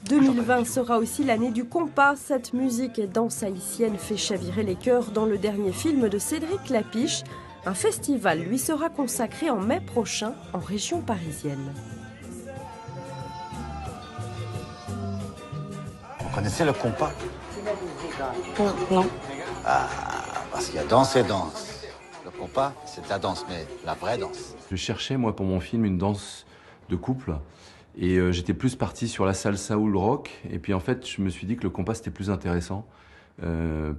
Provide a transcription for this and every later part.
2020 sera aussi l'année du compas. Cette musique et danse haïtienne fait chavirer les cœurs dans le dernier film de Cédric Lapiche. Un festival lui sera consacré en mai prochain en région parisienne. Vous connaissez le compas? Non. Parce qu'il y a danse et danse. Le compas, c'est de la danse, mais la vraie danse. Je cherchais, moi, pour mon film, une danse de couple. Et j'étais plus parti sur la salsa ou le rock. Et puis, en fait, je me suis dit que le compas, c'était plus intéressant.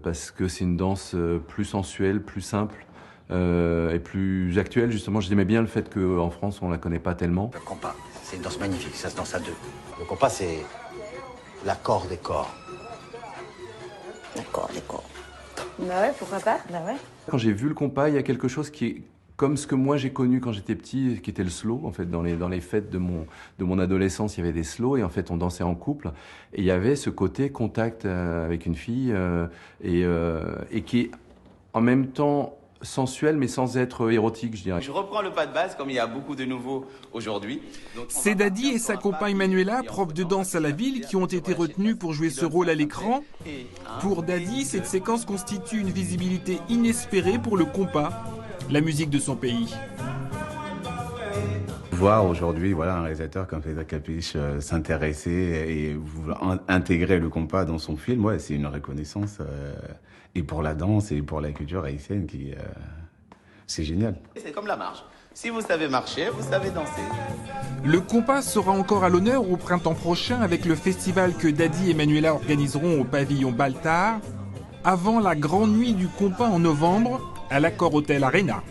Parce que c'est une danse plus sensuelle, plus simple. Et plus actuelle, justement. J'aimais bien le fait qu'en France, on la connaît pas tellement. Le compas, c'est une danse magnifique, ça se danse à deux. Le compas, c'est l'accord des corps. D'accord, d'accord. Bah ouais, pourquoi pas? Bah ouais. Quand j'ai vu le compas, il y a quelque chose qui est comme ce que moi j'ai connu quand j'étais petit, qui était le slow. En fait, dans les fêtes de mon adolescence, il y avait des slows et en fait, on dansait en couple. Et il y avait ce côté contact avec une fille et qui est en même temps sensuel, mais sans être érotique, je dirais. Je reprends le pas de base, comme il y a beaucoup de nouveaux aujourd'hui. C'est Dadi et sa compagne Manuela, prof de danse à la ville, qui ont été retenus pour jouer ce rôle à l'écran. Pour Dadi, cette séquence constitue une visibilité inespérée pour le compas, la musique de son pays. Voir aujourd'hui un réalisateur comme Cédric Lapiche s'intéresser et vouloir intégrer le compas dans son film, c'est une reconnaissance et pour la danse et pour la culture haïtienne c'est génial. C'est comme la marche. Si vous savez marcher, vous savez danser. Le compas sera encore à l'honneur au printemps prochain avec le festival que Dadi et Manuela organiseront au pavillon Baltard, avant la grande nuit du compas en novembre à l'Accor Hotel Arena.